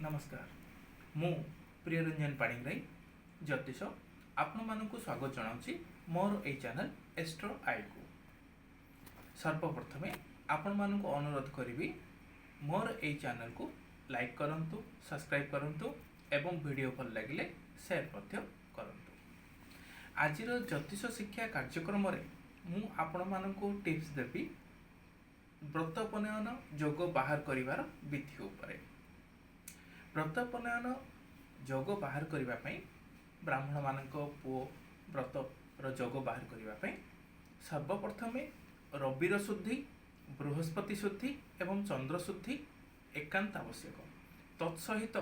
नमस्कार मु प्रियरंजन पाणिग्राही ज्योतिष आपण मानक स्वागत जनाऊँगी मोर ए चैनल एस्ट्रो आई को। सर्वप्रथमे आपण मानक अनुरोध करी मोर ए चैनल को लाइक करंतु, सब्सक्राइब करंतु एवं वीडियो भल लगे शेयर करंतु। आजिर ज्योतिष शिक्षा कार्यक्रम रे मु आपण मानक टिप्स देबी व्रत उपनयन जोग बाहर करिवार विधि उपरे। व्रत उपनयन जोग बाहर करने ब्राह्मण मान पुओ व्रतर जोग बाहर करने सर्वप्रथमे रविर शुद्धि, बृहस्पति शुद्धि एवं चंद्र शुद्धि एकांत आवश्यक। तत्सहित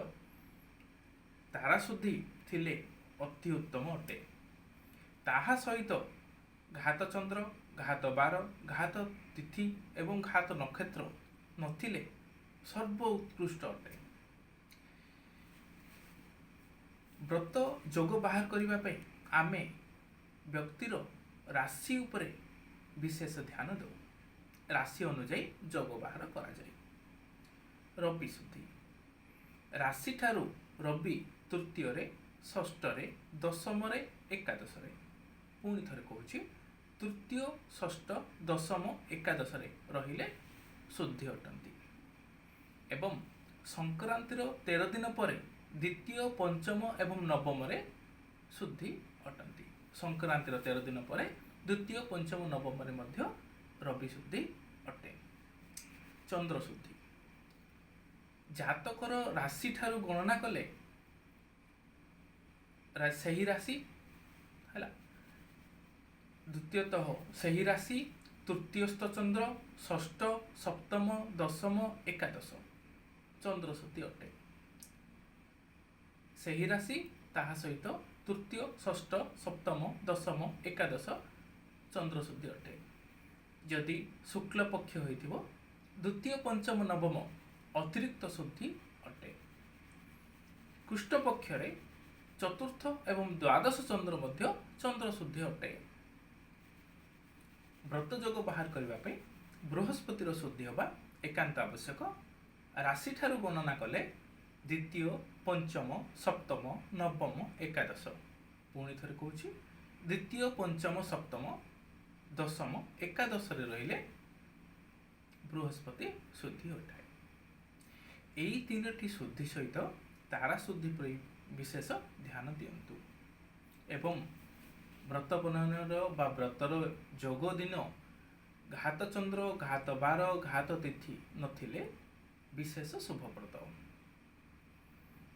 तारा शुद्धि थिले अति उत्तम अटे। ताहा सहित घात चंद्र, घात बार, घात तिथि एवं घात नक्षत्र नथिले सर्वोत्कृष्ट अटे। व्रत जोग बाहर करने आमे व्यक्तिर राशि उपरे विशेष ध्यान दो। राशि अनुजाई जोग बाहर करा जाए। रवि शुद्धि राशि ठारू रवि तृतीय रे, षष्ठ रे, दशम रे, एकादश रे। पुणी थरे कहूँ तृतीय, षष्ठ, दशम, एकादश रे रहिले शुद्धि अटंती। एवं संक्रांतिर 13 दिन पर द्वितीय, पंचम एवं नवम रे शुद्धि अटंती। संक्रांतिर 13 दिन पर द्वितीय, पंचम, नवम रे मध्य रवि शुद्धि अटे। चंद्र शुद्धि जातकर राशि ठारू गणना कले सही राशि है द्वितीयतः सही राशि, तृतीयस्थ चंद्र, षष्ठ, सप्तम, दशम, एकादश चंद्र शुद्धि अटे। सही राशि ताहा सहित तृतीय, षष्ठ, सप्तम, दशम, एकादश चंद्र शुद्धि अटे। जदि शुक्ल पक्ष होइथिबो द्वितीय, पंचम, नवम अतिरिक्त शुद्धि अटे। कृष्ण पक्ष रे चतुर्थ एवं द्वादश चंद्र मध्य चंद्र शुद्धि अटे। व्रत जोग बाहर करने बृहस्पतिर शुद्धि होगा एकांत आवश्यक। राशि ठारू गणना कले द्वितीय, पंचम, सप्तम, नवम, एकादश। पुणी थरे कहूँ द्वितीय, पंचम, सप्तम, दशम, एकादश रे रहिले बृहस्पति शुद्धि होता है। यही तीनटी शुद्धि सहित तारा शुद्धि पर विशेष ध्यान दियंतु। एवं व्रत बनयनर बा व्रतर जोग दिन घात चंद्र, घात बार, घात तिथि नथिले विशेष शुभप्रद।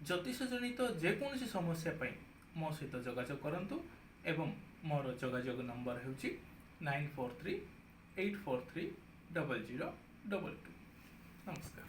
ज्योतिष जनित जेकोसी समस्या पई मो सहित जोगाजोग करंतु एवं मोर जोगाजोग नंबर हेउची 9438430022। नमस्कार।